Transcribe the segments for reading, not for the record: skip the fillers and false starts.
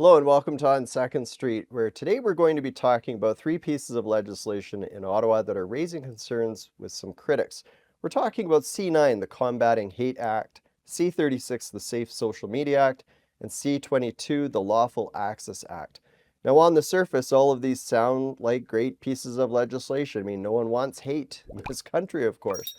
Hello and welcome to On Second Street, where today we're going to be talking about three pieces of legislation in Ottawa that are raising concerns with some critics. We're talking about C9, the Combating Hate Act, C36, the Safe Social Media Act, and C22, the Lawful Access Act. Now, on the surface, all of these sound like great pieces of legislation. I mean, no one wants hate in this country, of course.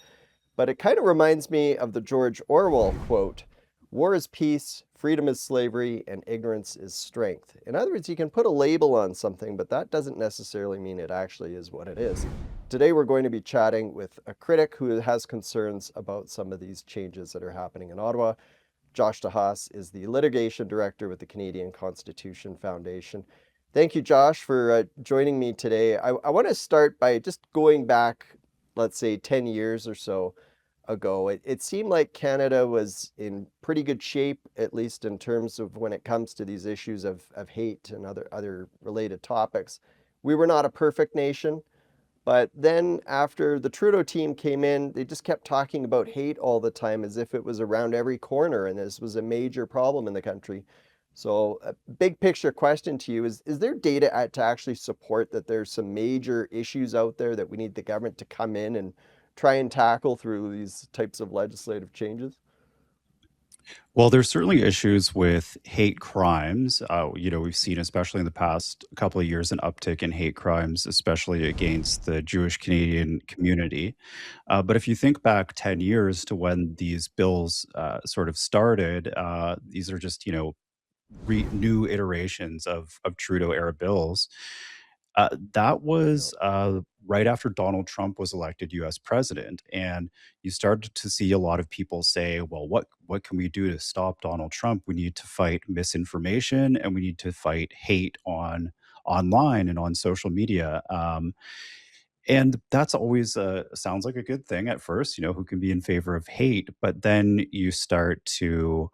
But it kind of reminds me of the George Orwell quote, "War is peace, freedom is slavery, and ignorance is strength." In other words, you can put a label on something, but that doesn't necessarily mean it actually is what it is. Today, we're going to be chatting with a critic who has concerns about some of these changes that are happening in Ottawa. Josh Dehaas is the litigation director with the Canadian Constitution Foundation. Thank you, Josh, for joining me today. I want to start by just going back, let's say, 10 years or so ago. It seemed like Canada was in pretty good shape, at least in terms of when it comes to these issues of hate and other related topics. We were not a perfect nation. But then after the Trudeau team came in, they just kept talking about hate all the time as if it was around every corner and this was a major problem in the country. So a big picture question to you is there data to actually support that there's some major issues out there that we need the government to come in and try and tackle through these types of legislative changes? Well, there's certainly issues with hate crimes. We've seen, especially in the past couple of years, an uptick in hate crimes, especially against the Jewish Canadian community. But if you think back 10 years to when these bills sort of started, these are just, new iterations of Trudeau era bills. That Yeah. was right after Donald Trump was elected U.S. president, and you started to see a lot of people say, "Well, what can we do to stop Donald Trump? We need to fight misinformation, and we need to fight hate online and on social media." And that's always sounds like a good thing at first. Who can be in favor of hate? But then you start to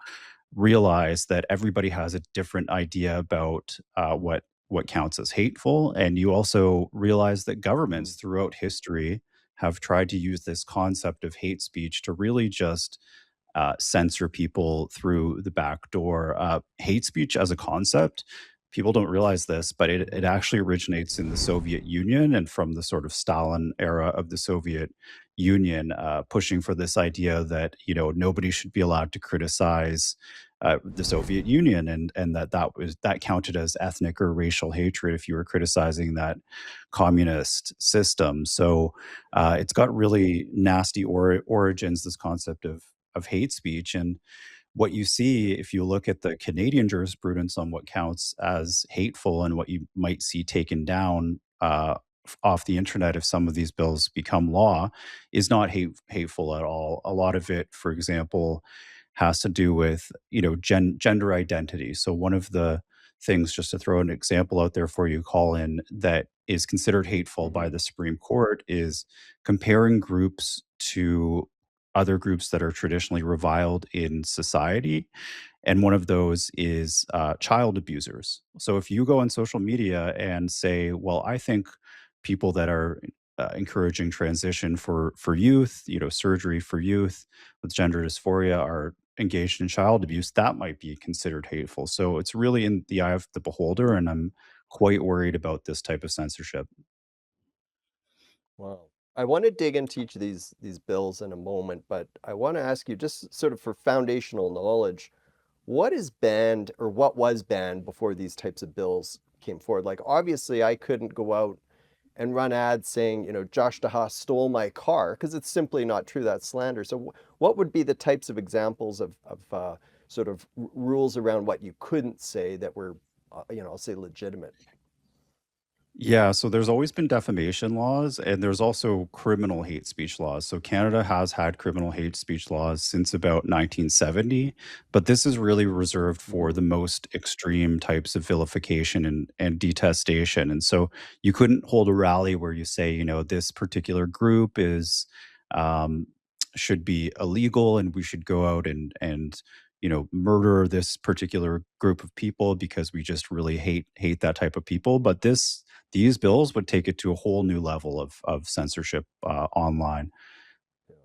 realize that everybody has a different idea about what counts as hateful, and you also realize that Mm. governments throughout history have tried to use this concept of hate speech to really just censor people through the back door. Hate speech as a concept, people don't realize this, but it Mhm. actually originates in the Soviet Union and from the sort of Stalin era of the Soviet Union, pushing for this idea that nobody should be allowed to criticize the Soviet Union, and that counted as ethnic or racial hatred if you were criticizing that communist system. So it's got really nasty origins. This concept of hate speech. And what you see if you look at the Canadian jurisprudence on what counts as hateful and what you might see taken down off the internet if some of these bills become law is not hateful at all. A lot of it, for example, has to do with gender identity. So one of the things, just to throw an example out there for you, Colin, that is considered hateful by Mhm. the Supreme Court is comparing groups to other groups that are traditionally reviled in society. And one of those is child abusers. So if you go on social media and say, well, I think people that are encouraging transition for youth, surgery for youth with gender dysphoria are engaged in child abuse, that might be considered hateful. So it's really in the eye of the beholder. And I'm quite worried about this type of censorship. Wow. I want to dig into each of these bills in a moment, but I want to ask you just sort of for foundational knowledge, what is banned or what was banned before these types of bills came forward? Like obviously I couldn't go out and run ads saying, Josh Dehaas stole my car because it's simply not true. That's slander. So what would be the types of examples of sort of rules around what you couldn't say that were, I'll say legitimate? Yeah, so there's always been defamation laws and there's also criminal hate speech laws. So Canada has had criminal hate speech laws since about 1970, but this is really reserved for Mhm. the most extreme types of vilification and detestation. And so you couldn't hold a rally where you say, this particular group is um, should be illegal and we should go out and murder this particular group of people because we just really hate that type of people. But these bills would take it to a whole new level of censorship online. Yeah.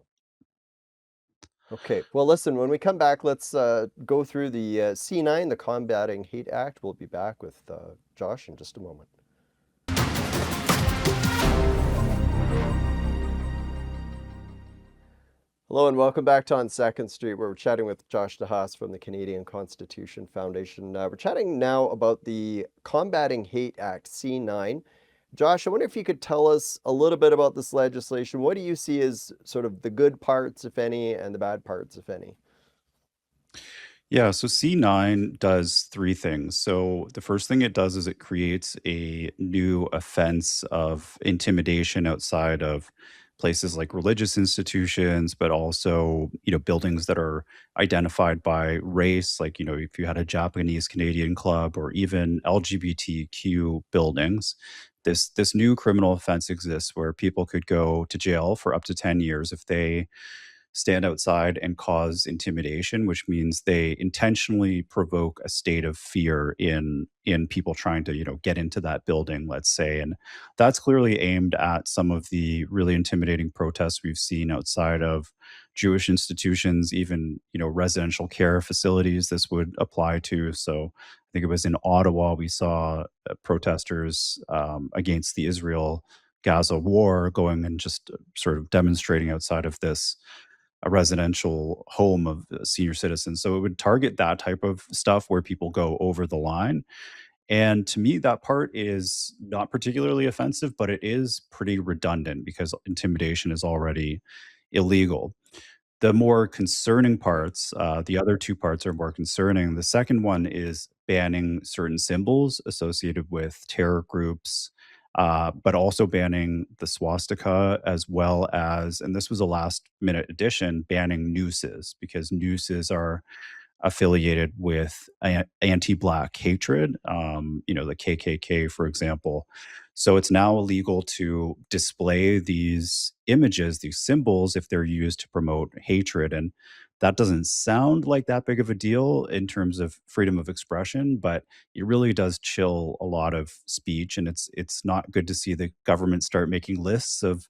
Okay, well, listen, when we come back, let's go through the C9, the Combating Hate Act. We'll be back with Josh in just a moment. Hello and welcome back to On Second Street, where we're chatting with Josh Dehaas from the Canadian Constitution Foundation. We're chatting now about the Combating Hate Act, C9. Josh, I wonder if you could tell us a little bit about this legislation. What do you see as sort of the good parts, if any, and the bad parts, if any? Yeah, so C9 does three things. So the first thing it does is it creates a new offense of intimidation outside of places like religious institutions, but also, buildings that are identified by race, like, if you had a Japanese Canadian club or even LGBTQ buildings. This new criminal offense exists where people could go to jail for up to 10 years if they stand outside and cause intimidation, which means they intentionally provoke a state of fear in people trying to, get into that building, let's say. And that's clearly aimed at some of the really intimidating protests we've seen outside of Jewish institutions, even, residential care facilities this would apply to. So I think it was in Ottawa, we saw protesters against the Israel Gaza war going and just sort of demonstrating outside of this a residential home of senior citizens. So it would target that type of stuff where people go over the line. And to me, that part is not particularly offensive, but it is pretty redundant because intimidation is already illegal. The more concerning parts, the other two parts are more concerning. The second one is banning certain symbols associated with terror groups, but also banning the swastika, as well as, and this was a last minute addition, banning nooses because nooses are affiliated with anti-black hatred, the KKK, for example. So it's now illegal to display these images, these symbols, if they're used to promote hatred. And that doesn't sound like that big of a deal in terms of freedom of expression, but it really does chill a lot of speech. And it's not good to see the government start making lists of,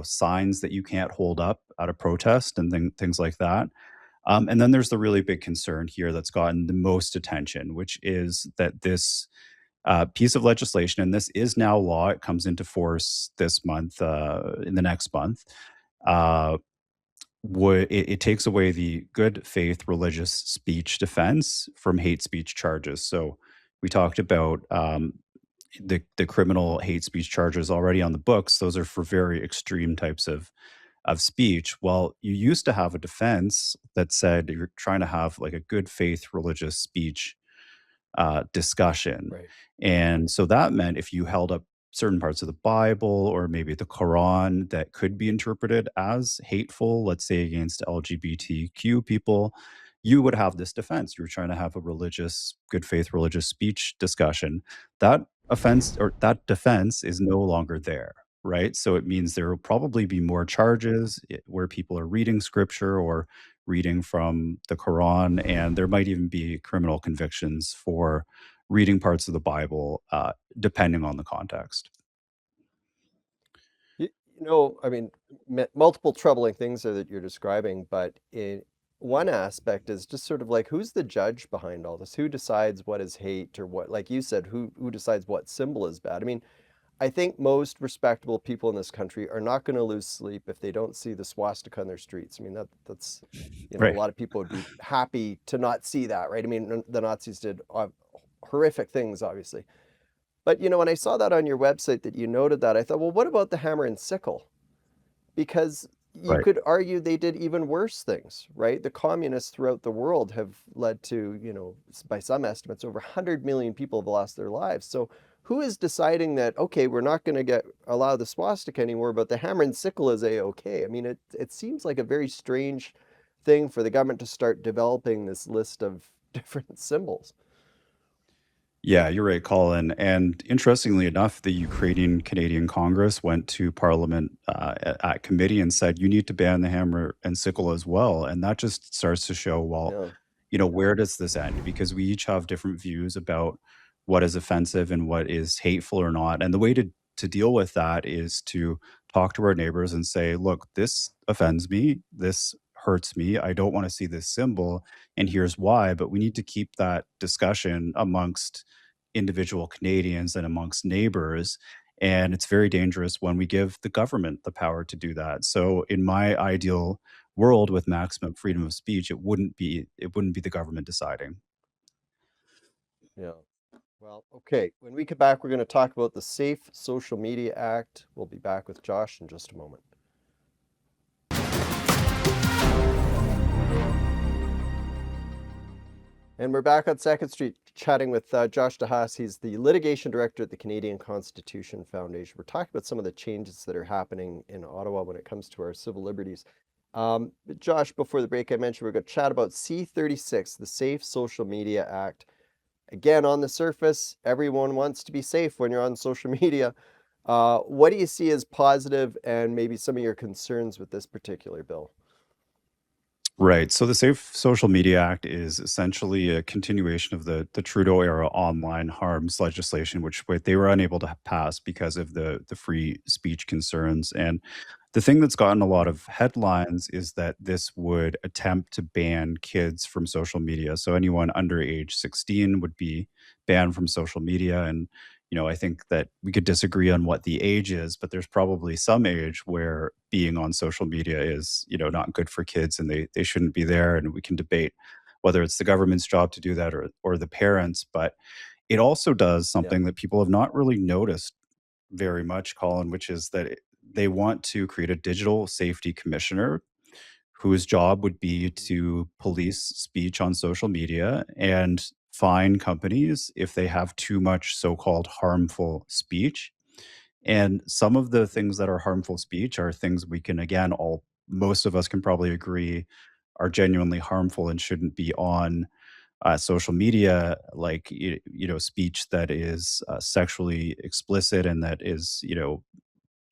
signs that you can't hold up at a protest and things like that. And then there's the really big concern here that's gotten the most attention, which is that this piece of legislation, and this is now law, it comes into force this month, in the next month. Uh, it takes away the good faith religious speech defense from hate speech charges. So we talked about the criminal hate speech charges already on the books. Those are for very extreme types of speech. Well, you used to have a defense that said you're trying to have like a good faith religious speech discussion. Right. And so that meant if you held up certain parts of the Bible or maybe the Quran that could be interpreted as hateful, let's say against LGBTQ people, you would have this defense. You were trying to have a religious, good faith religious speech discussion. That offense or that defense is no longer there. Right. So it means there will probably be more charges where people are reading scripture or reading from the Quran, and there might even be criminal convictions for reading parts of the Bible, depending on the context. I mean, multiple troubling things there that you're describing, but one aspect is just sort of like who's the judge behind all this? Who decides what is hate or what, like you said, who decides what symbol is bad? I mean, I think most respectable people in this country are not going to lose sleep if they don't see the swastika on their streets. I mean, that's, a Right. lot of people would be happy to not see that, right? I mean, the Nazis did horrific things, obviously. But, when I saw that on your website that you noted that, I thought, well, what about the hammer and sickle? Because you Right. could argue they did even worse things, right? The communists throughout the world have led to, by some estimates, over 100 million people have lost their lives. So who is deciding that, okay, we're not going to allow the swastika anymore, but the hammer and sickle is a-okay? I mean, it seems like a very strange thing for the government to start developing this list of different symbols. Yeah, you're right, Colin. And interestingly enough, the Ukrainian Canadian Congress went to Parliament at committee and said, you need to ban the hammer and sickle as well. And that just starts to show, well, Yeah. where does this end? Because we each have different views about what is offensive and what is hateful or not. And the way to deal with that is to talk to our neighbors and say, look, this offends me. This hurts me. I don't want to see this symbol, and here's why. But we need to keep that discussion amongst individual Canadians and amongst neighbors. And it's very dangerous when we give the government the power to do that. So, in my ideal world with maximum freedom of speech, it wouldn't be the government deciding. Yeah. Well, okay. When we come back, we're going to talk about the Safe Social Media Act. We'll be back with Josh in just a moment. And we're back on Second Street chatting with Josh Dehaas. He's the litigation director at the Canadian Constitution Foundation. We're talking about some of the changes that are happening in Ottawa when it comes to our civil liberties. Josh, before the break, I mentioned we're going to chat about C36, the Safe Social Media Act. Again, on the surface, everyone wants to be safe when you're on social media. What do you see as positive and maybe some of your concerns with this particular bill? Right. So the Safe Social Media Act is essentially a continuation of the Trudeau era online harms legislation, which they were unable to pass because of the free speech concerns. And the thing that's gotten a lot Mm, of headlines is that this would attempt to ban kids from social media. So anyone under age 16 would be banned from social media. And I think that we could disagree on what the age is, but there's probably some age where being on social media is, not good for kids and they shouldn't be there. And we can debate whether it's the government's job to do that or the parents. But it also does yeah, something that people have not really noticed very much, Colin, which is that they want to create a digital safety commissioner whose job would be mhm, to police speech on social media and fine companies if they have too much so-called harmful speech. And some of the things that are harmful speech are things we can, again, all most of us can probably agree are genuinely harmful and shouldn't be on social media, like speech that is sexually explicit and that is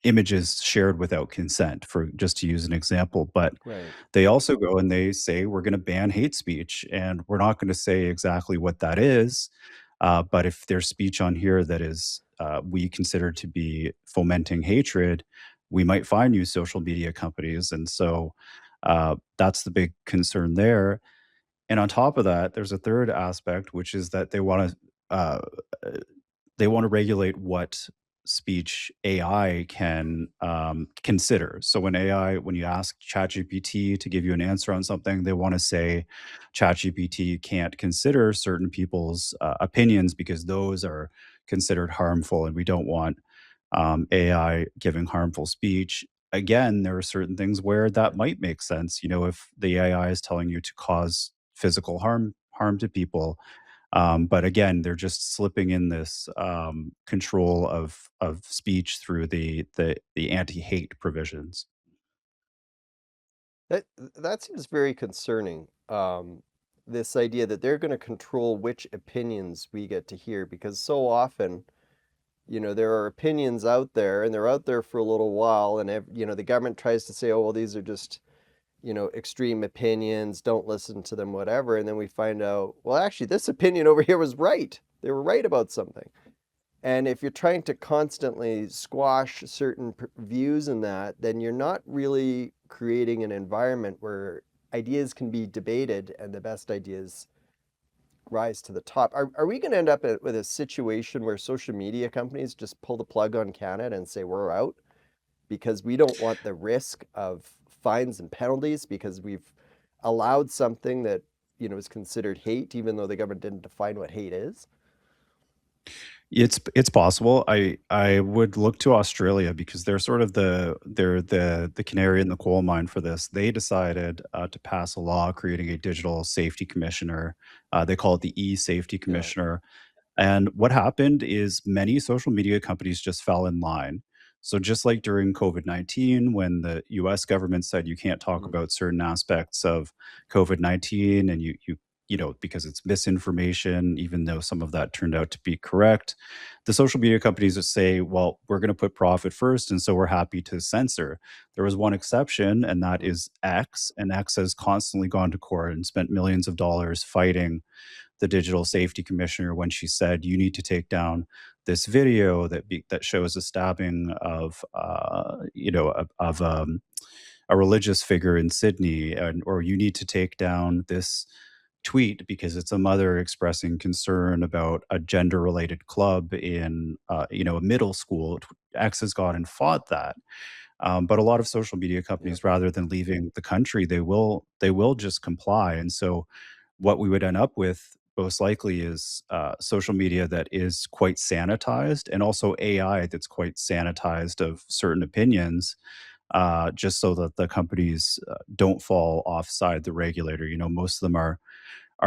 images shared without consent, for just to use an example. But right. they also go and they say we're going to ban hate speech, and we're not going to say exactly what that is. But if there's speech on here that is we consider to be fomenting hatred, we might fine you, social media companies. And so that's the big concern there. And on top of that, there's a third aspect, which is that uh, they want to regulate what speech AI can consider. So when you ask ChatGPT to give you an answer on something, they want to say ChatGPT can't consider certain people's opinions because those are considered harmful, and we don't want AI giving harmful speech. Again, there are certain things where that Yeah. might make sense. If the AI is telling you to cause physical harm to people, but again, they're just slipping in this control of speech through the anti-hate provisions. That seems very concerning. This idea that they're going to control which opinions we get to hear, because so often, there are opinions out there and they're out there for a little while, and the government tries to say, oh, well, these are just, extreme opinions, don't listen to them, whatever. And then we find out, well, actually, this opinion over here was right. They were right about something. And if you're trying to constantly squash certain views in that, then you're not really creating an environment where ideas can be debated and the best ideas rise to the top. Are we going to end up with a situation where social media companies just pull the plug on Canada and say we're out because we don't want the risk of fines and penalties because we've allowed something that, is considered hate, even though the government didn't define what hate is? It's possible. I would look to Australia because they're the canary in the coal mine for this. They decided to pass a law creating a digital safety commissioner. They call it the e-safety Yeah. commissioner. And what happened is many social media companies just fell in line. So just like during COVID-19, when the US government said you can't talk Mm, about certain aspects of COVID-19 and because it's misinformation, even though some of that turned out to be correct, the social media companies would say, well, we're going to put profit first. And so we're happy to censor. There was one exception, and that mm, is X. And X has constantly gone to court and spent millions of dollars fighting the digital safety commissioner when she said you need to take down this video that shows a stabbing of a religious figure in Sydney, and or you need to take down this tweet because it's a mother expressing concern about a gender-related club in, a middle school. X has gone and fought that. But a lot of social media Yeah. companies, rather than leaving the country, they will just comply. And so, what we would end up with most likely is social media that is quite sanitized, and also AI that's quite sanitized of certain opinions, just so that the companies don't fall offside the regulator. Most of them are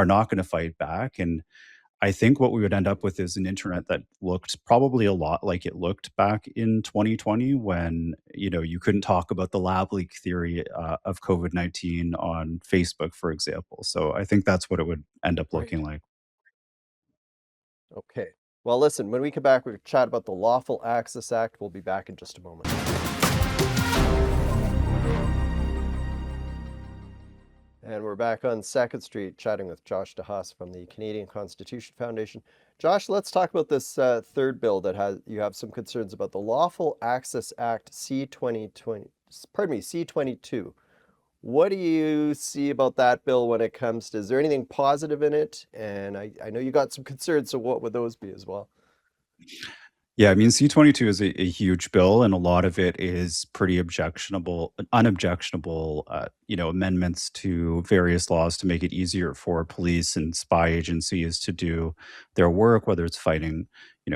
not going to fight back, and I think what we would end up with is an internet that looked probably a lot like it looked back in 2020 when, you couldn't talk about the lab leak theory of COVID-19 on Facebook, for example. So I think that's what it would end up Right. looking like. Okay. Well, listen, when we come back, we'll chat about the Lawful Access Act. We'll be back in just a moment. And we're back on 2nd Street chatting with Josh Dehaas from the Canadian Constitution Foundation. Josh, let's talk about this third bill that you have some concerns about, the Lawful Access Act C2020, pardon me, C22. What do you see about that bill when it comes to, is there anything positive in it? And I know you got some concerns, so what would those be as well? Yeah, I mean, C-22 is a huge bill, and a lot of it is pretty objectionable, unobjectionable, amendments to various laws to make it easier for police and spy agencies to do their work, whether it's fighting,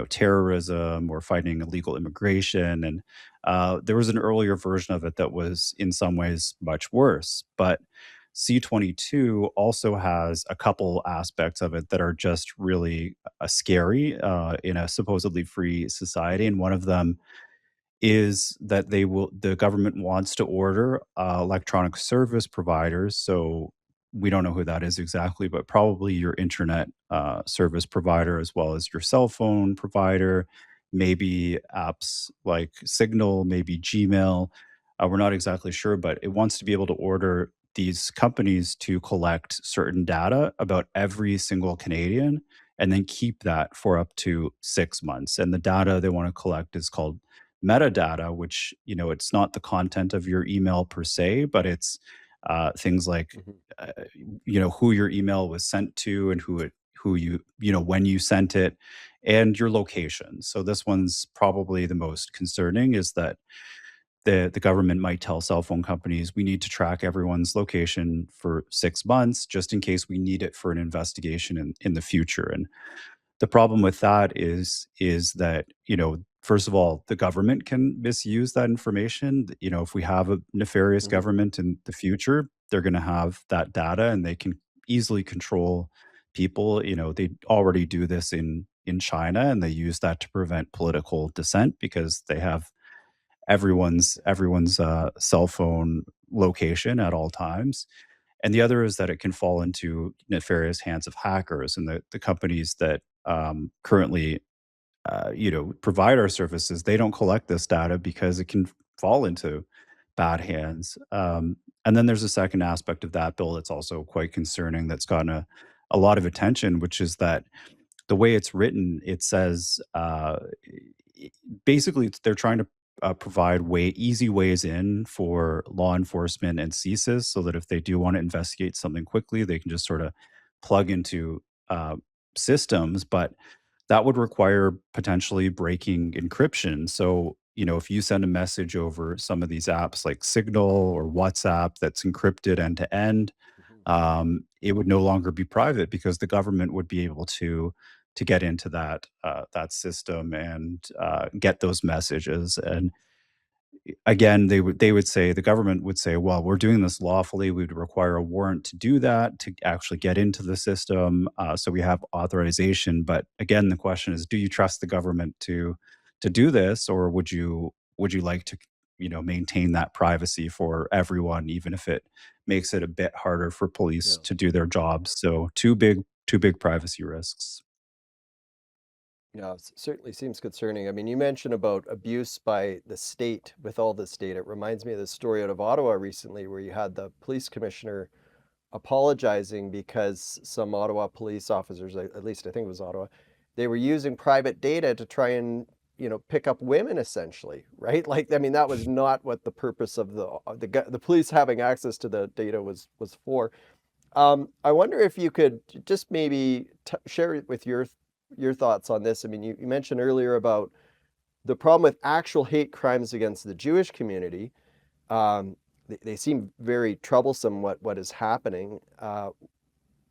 terrorism or fighting illegal immigration. And there was an earlier version of it that was in some ways much worse. But C-22 also has a couple aspects of it that are just really scary in a supposedly free society. And one of them is that the government wants to order electronic service providers. So we don't know who that is exactly, but probably your internet service provider as well as your cell phone provider, maybe apps like Signal, maybe Gmail. We're not exactly sure, but it wants to be able to order these companies to collect certain data about every single Canadian and then keep that for up to 6 months. And the data they want to collect is called metadata, which, it's not the content of your email per se, but it's things like, Mhm. uh, who your email was sent to and who when you sent it, and your location. So this one's probably the most concerning, is that the government might tell cell phone companies, we need to track everyone's location for 6 months just in case we need it for an investigation in the future. And the problem with that is that, first of all, the government can misuse that information. If we have a nefarious Mhm. government in the future, they're going to have that data and they can easily control people. They already do this in China, and they use that to prevent political dissent because they have everyone's cell phone location at all times. And the other is that it can fall into nefarious hands of hackers, and the companies that currently provide our services, they don't collect this data because it can fall into bad hands. And then there's a second aspect of that bill that's also quite concerning, that's gotten a lot of attention, which is that the way it's written, it says basically they're trying to provide easy ways in for law enforcement and CSIS, so that if they do want to investigate something quickly, they can just sort of plug into systems. But that would require potentially breaking encryption. So, if you send a message over some of these apps like Signal or WhatsApp that's encrypted end to end, Mhm. it would no longer be private because the government would be able to get into that system and get those messages. And again, they would say, the government would say, well, we're doing this lawfully. We would require a warrant to do that, to actually get into the system. So we have authorization. But again, the question is, do you trust the government to do this, or would you like to maintain that privacy for everyone, even if it makes it a bit harder for police Yeah. to do their jobs? So two big privacy risks. Yeah, it certainly seems concerning. I mean, you mentioned about abuse by the state with all this data. It reminds me of the story out of Ottawa recently where you had the police commissioner apologizing because some Ottawa police officers, at least I think it was Ottawa, they were using private data to try and, pick up women essentially, right? Like, I mean, that was not what the purpose of the police having access to the data was for. I wonder if you could just maybe share with your thoughts on this. I mean, you mentioned earlier about the problem with actual hate crimes against the Jewish community. They seem very troublesome. What is happening?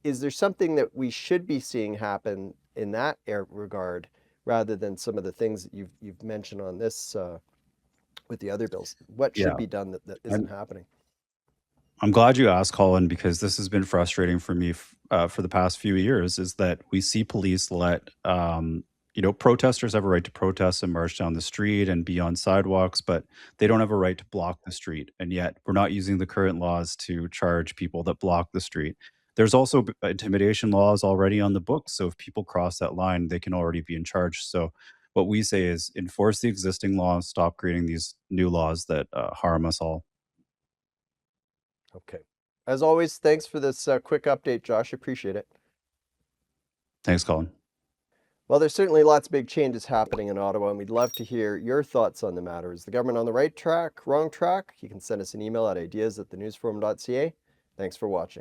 Is there something that we should be seeing happen in that regard, rather than some of the things that you've mentioned on this with the other bills? What should Yeah. be done that isn't And happening? I'm glad you asked, Colin, because this has been frustrating for me for the past few years. Is that we see police let protesters have a right to protest and march down the street and be on sidewalks, but they don't have a right to block the street. And yet, we're not using the current laws to charge people that block the street. There's also intimidation laws already on the books, so if people cross that line, they can already be in charge. So, what we say is enforce the existing laws, stop creating these new laws that harm us all. Okay. As always, thanks for this quick update, Josh. Appreciate it. Thanks, Colin. Well, there's certainly lots of big changes happening in Ottawa, and we'd love to hear your thoughts on the matter. Is the government on the right track, wrong track? You can send us an email at ideas@thenewsforum.ca. Thanks for watching.